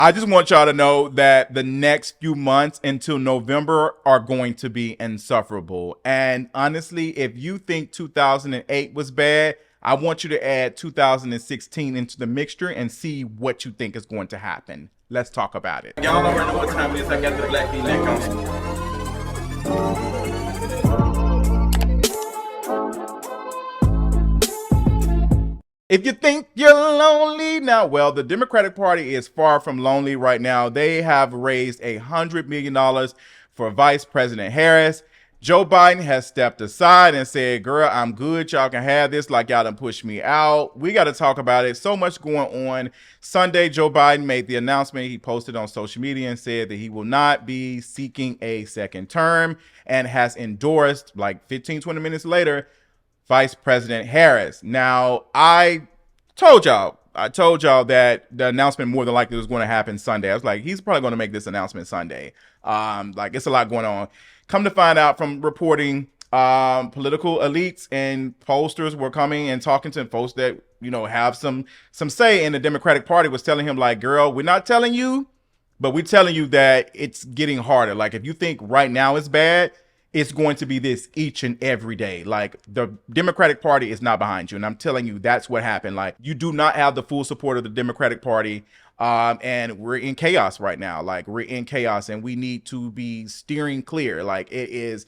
I just want y'all to know that the next few months until November are going to be insufferable. And honestly, if you think 2008 was bad, I want you to add 2016 into the mixture and see what you think is going to happen. Let's talk about it. Y'all already know what time it is. I got the black V-neck on. If you think you're lonely now, well, the Democratic Party is far from lonely right now. They have raised $100 million for Vice President Harris. Joe Biden has stepped aside and said, girl, I'm good. Y'all can have this like y'all done pushed me out. We got to talk about it. So much going on. Sunday, Joe Biden made the announcement. He posted on social media and said that he will not be seeking a second term and has endorsed, like 15, 20 minutes later, Vice President Harris. Now, I told y'all that the announcement more than likely was going to happen Sunday. I was like, he's probably going to make this announcement Sunday. Like, it's a lot going on. Come to find out from reporting, political elites and pollsters were coming and talking to folks that, you know, have some say in the Democratic Party, was telling him, like, girl, we're not telling you, but we're telling you that it's getting harder. Like, if you think right now is bad, it's going to be this each and every day. Like, the Democratic Party is not behind you. And I'm telling you, that's what happened. Like, you do not have the full support of the Democratic Party. And we're in chaos right now. Like, we're in chaos and we need to be steering clear. Like, it is,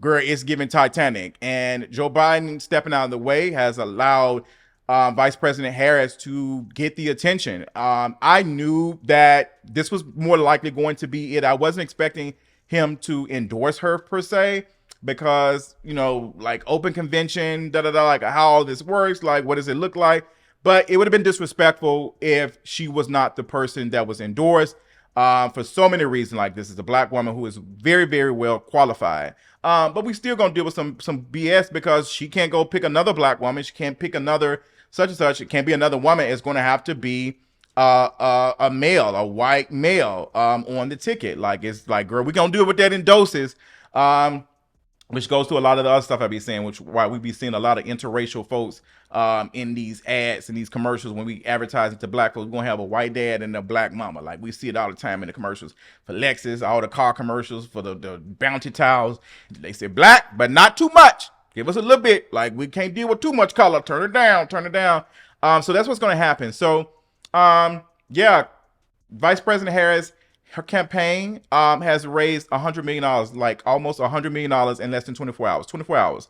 girl, it's giving Titanic. And Joe Biden stepping out of the way has allowed Vice President Harris to get the attention. I knew that this was more likely going to be it. I wasn't expecting him to endorse her per se, because, you know, like open convention, like how all this works, like what does it look like? But it would have been disrespectful if she was not the person that was endorsed for so many reasons. Like, this is a black woman who is very, very well qualified. But we still gonna deal with some BS, because she can't go pick another black woman. She can't pick another such and such. It can't be another woman. It's going to have to be a male, a white male on the ticket. Like, it's like, girl, we gonna do it with that in doses. Which goes to a lot of the other stuff I be saying, which why we be seeing a lot of interracial folks in these ads and these commercials. When we advertise it to black folks, we're gonna have a white dad and a black mama. Like, we see it all the time in the commercials for Lexus, all the car commercials for the Bounty towels. They say black, but not too much. Give us a little bit. Like, we can't deal with too much color. Turn it down, turn it down. So that's what's gonna happen. So yeah, Vice President Harris, her campaign has raised $100 million, like almost $100 million in less than 24 hours. 24 hours,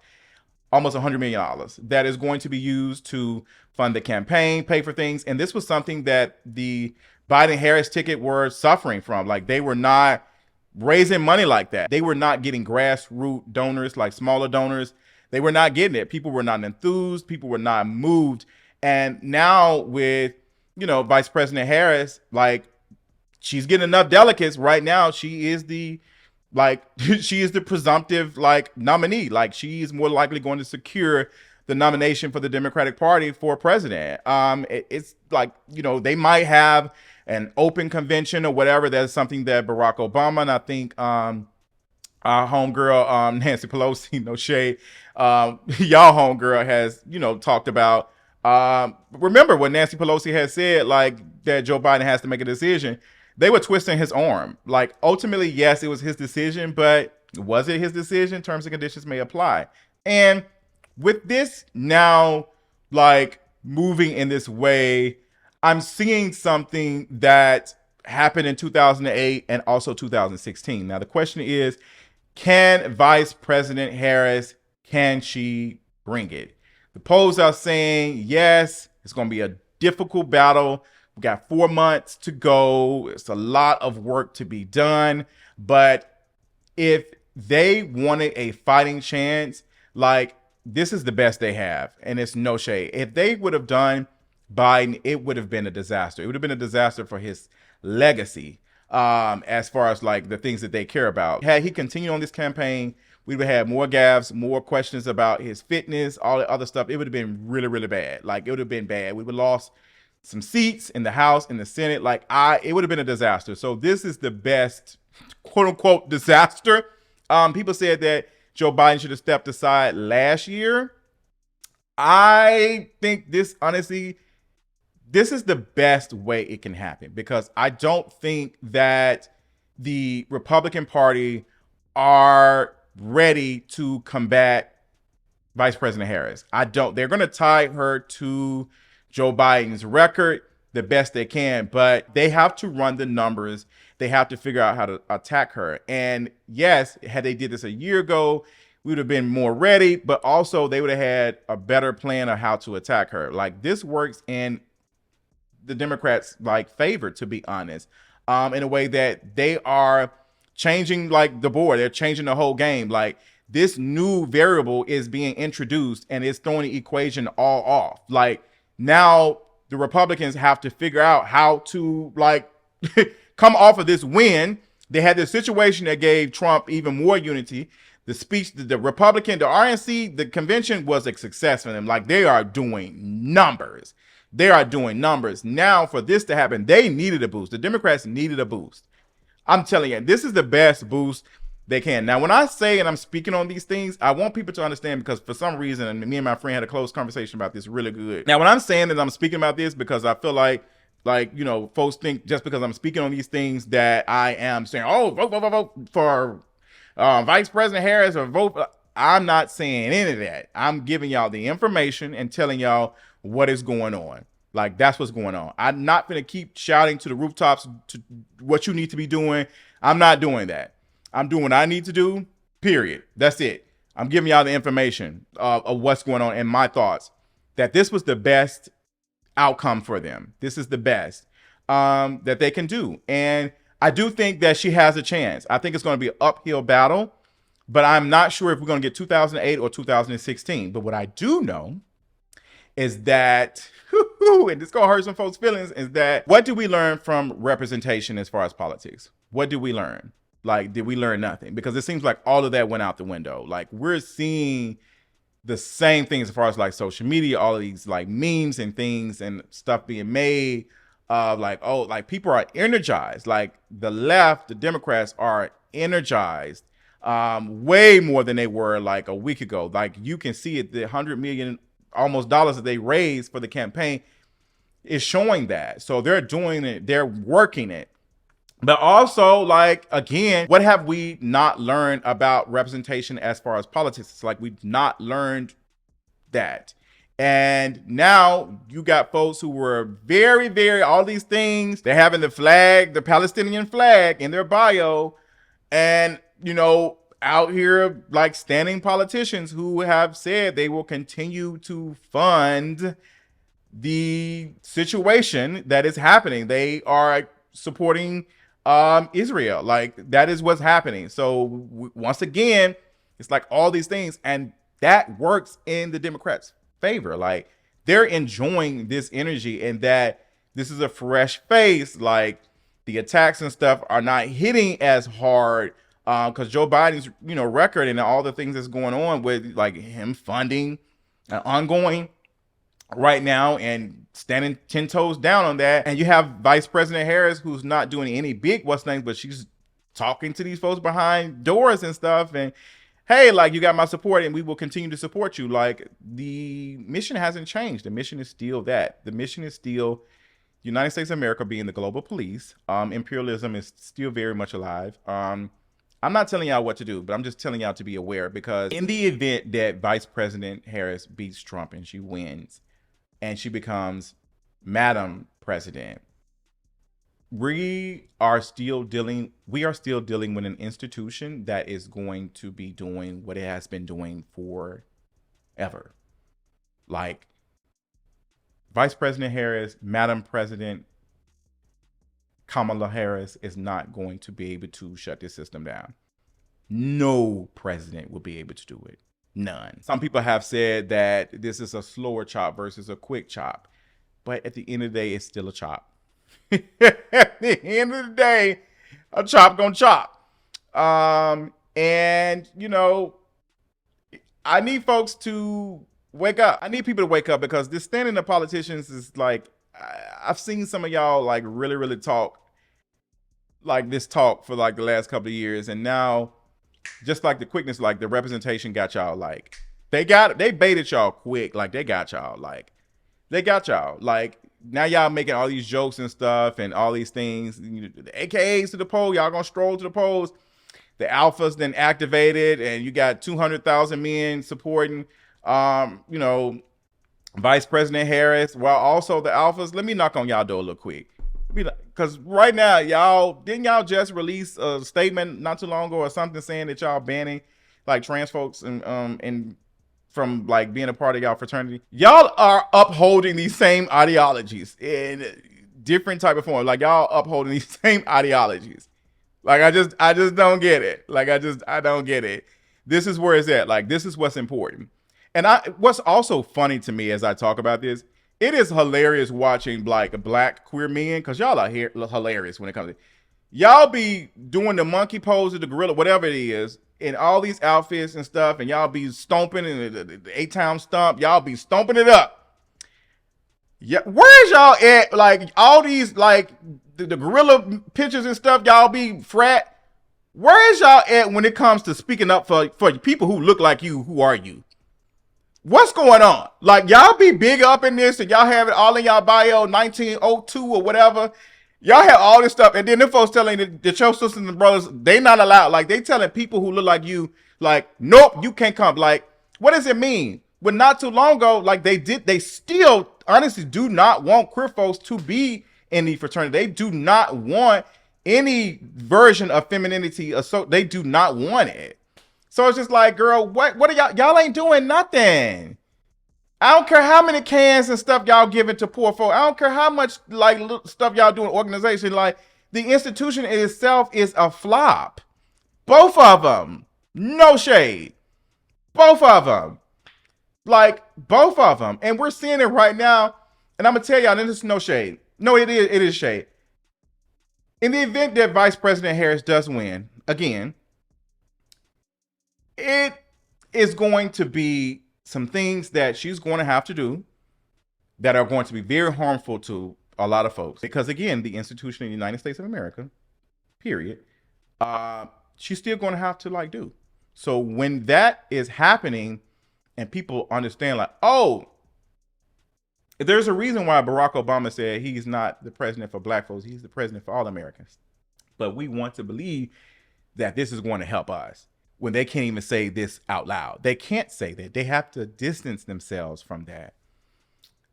almost $100 million. That is going to be used to fund the campaign, pay for things. And this was something that the Biden-Harris ticket were suffering from. Like, they were not raising money like that. They were not getting grassroots donors, like smaller donors. They were not getting it. People were not enthused. People were not moved. And now with, you know, Vice President Harris, like, she's getting enough delegates right now. She is the, like, she is the presumptive, like, nominee. Like, she is more likely going to secure the nomination for the Democratic Party for president. It's like, you know, they might have an open convention or whatever. That's something that Barack Obama, and I think our homegirl, Nancy Pelosi, no shade, y'all homegirl has, you know, talked about. Remember what Nancy Pelosi had said, like, that Joe Biden has to make a decision. They were twisting his arm. Like, ultimately, yes, it was his decision, but was it his decision? Terms and conditions may apply. And with this now, like, moving in this way, I'm seeing something that happened in 2008 and also 2016. Now, the question is, can Vice President Harris, can she bring it? The polls are saying, yes, it's going to be a difficult battle. We got 4 months to go. It's a lot of work to be done. But if they wanted a fighting chance, like, this is the best they have. And it's no shade. If they would have done Biden, it would have been a disaster. It would have been a disaster for his legacy, as far as, like, the things that they care about. Had he continued on this campaign, we would have had more gaffes, more questions about his fitness, all the other stuff. It would have been really, really bad. Like, it would have been bad. We would have lost some seats in the House, in the Senate. Like, it would have been a disaster. So this is the best, quote unquote, disaster. People said that Joe Biden should have stepped aside last year. I think this, honestly, this is the best way it can happen, because I don't think that the Republican Party are ready to combat Vice President Harris. I don't. They're going to tie her to Joe Biden's record the best they can, but they have to run the numbers. They have to figure out how to attack her. And yes, had they did this a year ago, we would have been more ready, but also they would have had a better plan of how to attack her. Like, this works in the Democrats' like favor, to be honest, in a way that they are changing like the board. They're changing the whole game. Like, this new variable is being introduced and it's throwing the equation all off. Like, now the Republicans have to figure out how to like come off of this win. They had this situation that gave Trump even more unity. The speech, the Republican, the RNC, the convention was a success for them. Like, they are doing numbers. They are doing numbers. Now, for this to happen, they needed a boost. The Democrats needed a boost. I'm telling you, this is the best boost they can. Now, when I say and I'm speaking on these things, I want people to understand, because for some reason, and me and my friend had a close conversation about this really good. Now, when I'm saying that I'm speaking about this, because I feel like, you know, folks think just because I'm speaking on these things that I am saying, oh, vote for Vice President Harris or vote. I'm not saying any of that. I'm giving y'all the information and telling y'all what is going on. Like, that's what's going on. I'm not going to keep shouting to the rooftops to what you need to be doing. I'm not doing that. I'm doing what I need to do, period. That's it. I'm giving y'all the information of what's going on and my thoughts, that this was the best outcome for them. This is the best that they can do. And I do think that she has a chance. I think it's going to be an uphill battle, but I'm not sure if we're going to get 2008 or 2016. But what I do know is that, and this going to hurt some folks' feelings, is that what do we learn from representation as far as politics? What did we learn? Like, did we learn nothing? Because it seems like all of that went out the window. Like, we're seeing the same things as far as like social media, all of these like memes and things and stuff being made of like, oh, like people are energized. Like, the left, the Democrats are energized way more than they were like a week ago. Like, you can see it, the $100 million almost dollars that they raised for the campaign is showing that. So they're doing it, they're working it. But also, like, again, what have we not learned about representation as far as politics? It's like we've not learned that. And now you got folks who were very, very, all these things. They're having the flag, the Palestinian flag in their bio. And, you know, out here, like, standing politicians who have said they will continue to fund the situation that is happening. They are supporting Israel. Like, that is what's happening. So once again, it's like all these things, and that works in the Democrats' favor. Like, they're enjoying this energy, and that this is a fresh face. Like, the attacks and stuff are not hitting as hard because Joe Biden's, you know, record and all the things that's going on with like him funding ongoing right now and standing 10 toes down on that. And you have Vice President Harris, who's not doing any big what's names, but she's talking to these folks behind doors and stuff. And hey, like, you got my support and we will continue to support you. Like, the mission hasn't changed. The mission is still that. The mission is still United States of America being the global police. Imperialism is still very much alive. I'm not telling y'all what to do, but I'm just telling y'all to be aware, because in the event that Vice President Harris beats Trump and she wins, and she becomes Madam President, we are still dealing with an institution that is going to be doing what it has been doing forever. Like, Vice President Harris, Madam President Kamala Harris is not going to be able to shut this system down. No president will be able to do it. None. Some people have said that this is a slower chop versus a quick chop. But at the end of the day, it's still a chop. At the end of the day, a chop gonna chop. And, you know, I need folks to wake up. I need people to wake up, because this standing of politicians is like, I've seen some of y'all like really, really talk like this talk for like the last couple of years. And now, just like the quickness, like the representation got y'all, like they baited y'all quick. Like, they got y'all, like now y'all making all these jokes and stuff and all these things. The AKAs to the poll, y'all gonna stroll to the polls. The alphas then activated, and you got 200,000 men supporting, Vice President Harris. While also the alphas, let me knock on y'all door a little quick. Because right now, didn't y'all just release a statement not too long ago or something saying that y'all banning like trans folks and from like being a part of y'all fraternity? Y'all are upholding these same ideologies in different type of form. Like y'all upholding these same ideologies. Like I just don't get it. Like I don't get it. This is where it's at. Like this is what's important. And what's also funny to me as I talk about this, it is hilarious watching like black queer men, because y'all are hilarious when it comes to y'all be doing the monkey pose or the gorilla, whatever it is, in all these outfits and stuff, and y'all be stomping in the A-Town stomp. Y'all be stomping it up. Yeah, where's y'all at? Like all these like the gorilla pictures and stuff, y'all be frat. Where is y'all at when it comes to speaking up for people who look like you? Who are you? What's going on? Like y'all be big up in this and y'all have it all in y'all bio, 1902 or whatever. Y'all have all this stuff, and then them folks telling the your sisters and brothers they not allowed. Like they telling people who look like you, like nope, you can't come. Like what does it mean? But not too long ago, like they still honestly do not want queer folks to be in the fraternity. They do not want any version of femininity. So they do not want it. So it's just like, girl, what are y'all ain't doing nothing. I don't care how many cans and stuff y'all giving to poor folk. I don't care how much like stuff y'all doing organization. Like the institution in itself is a flop. Both of them. No shade. Both of them. Like both of them. And we're seeing it right now. And I'm going to tell y'all, this is no shade. No, it is shade. In the event that Vice President Harris does win, again, it is going to be some things that she's going to have to do that are going to be very harmful to a lot of folks. Because again, the institution in the United States of America, period, she's still going to have to like do. So when that is happening and people understand like, oh, there's a reason why Barack Obama said he's not the president for black folks. He's the president for all Americans. But we want to believe that this is going to help us when they can't even say this out loud. They can't say that. They have to distance themselves from that.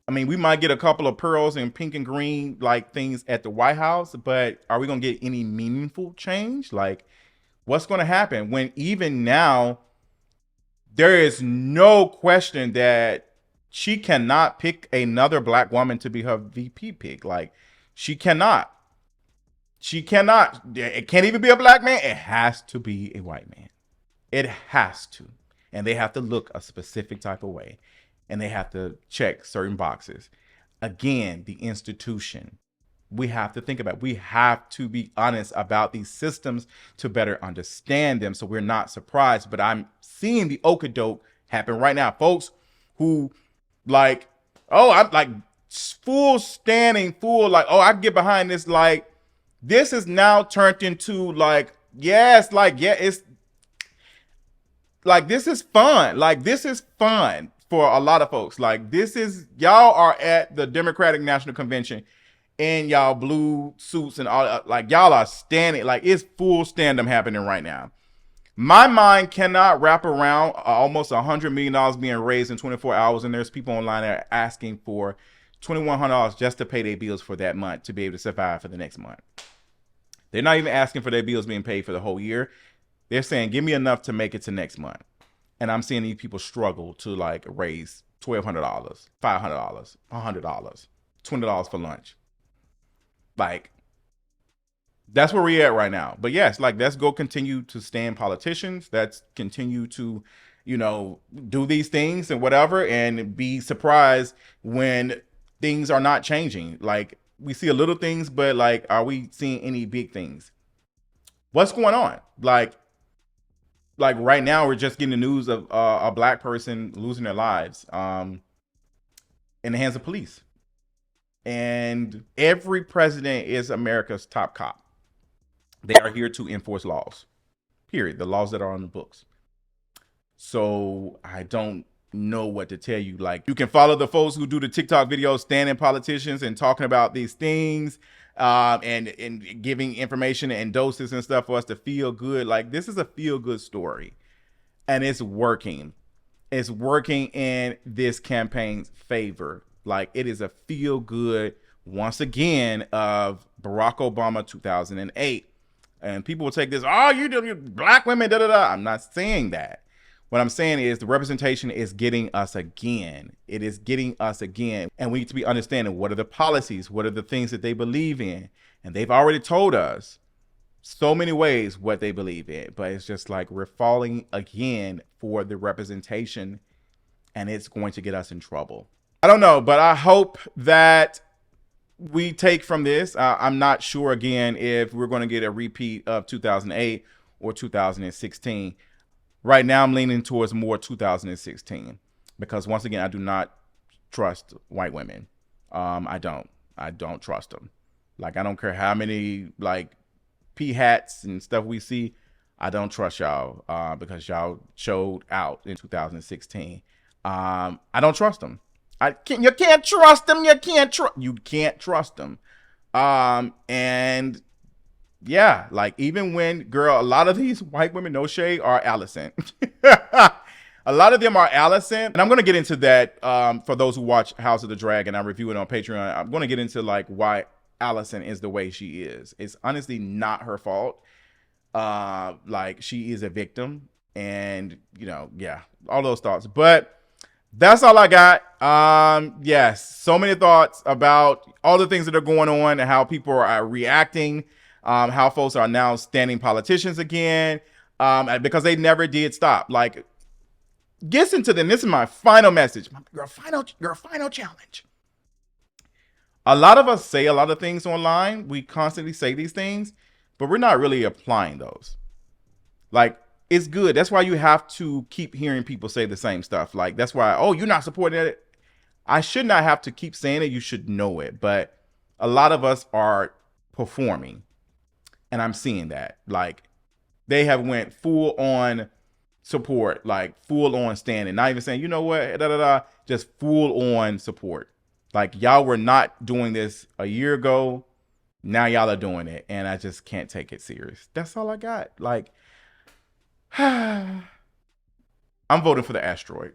I mean, we might get a couple of pearls and pink and green like things at the White House, but are we going to get any meaningful change? Like what's going to happen when even now there is no question that she cannot pick another black woman to be her VP pick. Like she cannot. She cannot. It can't even be a black man. It has to be a white man. It has to. And they have to look a specific type of way. And they have to check certain boxes. Again, the institution. We have to think about it. We have to be honest about these systems to better understand them so we're not surprised. But I'm seeing the okadoke happen right now. Folks who like, oh, I'm like full like, oh, I can get behind this. Like, this is now turned into like, yes, like, yeah, it's like, this is fun. Like, this is fun for a lot of folks. Like, this is, y'all are at the Democratic National Convention in y'all blue suits and all, like, y'all are standing, like, it's full stand-up happening right now. My mind cannot wrap around almost $100 million being raised in 24 hours, and there's people online that are asking for $2,100 just to pay their bills for that month to be able to survive for the next month. They're not even asking for their bills being paid for the whole year. They're saying, give me enough to make it to next month. And I'm seeing these people struggle to like raise $1,200, $500, $100, $20 for lunch. Like, that's where we're at right now. But yes, like, let's go continue to stand politicians. Let's continue to, do these things and whatever, and be surprised when things are not changing. Like, we see a little things, but like, are we seeing any big things? What's going on? Like right now, we're just getting the news of a black person losing their lives in the hands of police. And every president is America's top cop. They are here to enforce laws, period. The laws that are on the books. So I don't know what to tell you. Like, you can follow the folks who do the TikTok videos standing politicians and talking about these things, and giving information and doses and stuff for us to feel good. Like, this is a feel good story, and it's working. It's working in this campaign's favor. Like, it is a feel good, once again, of Barack Obama 2008. And people will take this, oh, you black women, da da da. I'm not saying that. What I'm saying is the representation is getting us again. It is getting us again. And we need to be understanding, what are the policies? What are the things that they believe in? And they've already told us so many ways what they believe in. But it's just like we're falling again for the representation, and it's going to get us in trouble. I don't know, but I hope that we take from this. I'm not sure, again, if we're going to get a repeat of 2008 or 2016. Right now, I'm leaning towards more 2016 because, once again, I do not trust white women. I don't trust them. Like, I don't care how many like P hats and stuff we see. I don't trust y'all because y'all showed out in 2016. I don't trust them. You can't trust them. You can't trust them. And yeah, like, even when, girl, a lot of these white women, no shade, are Allison. A lot of them are Allison. And I'm going to get into that for those who watch House of the Dragon. I review it on Patreon. I'm going to get into like why Allison is the way she is. It's honestly not her fault. Like, she is a victim, and, you know, yeah, all those thoughts. But that's all I got. Yes, so many thoughts about all the things that are going on and how people are reacting. How folks are now standing politicians again, because they never did stop. Like, gets into them. This is my final message. Your final challenge. A lot of us say a lot of things online. We constantly say these things, but we're not really applying those. Like, it's good. That's why you have to keep hearing people say the same stuff. Like, that's why, oh, you're not supporting it. I should not have to keep saying it. You should know it. But a lot of us are performing. And I'm seeing that. Like, they have went full on support, like full on standing, not even saying, you know what, just full on support. Like, y'all were not doing this a year ago. Now y'all are doing it. And I just can't take it serious. That's all I got. Like, I'm voting for the asteroid.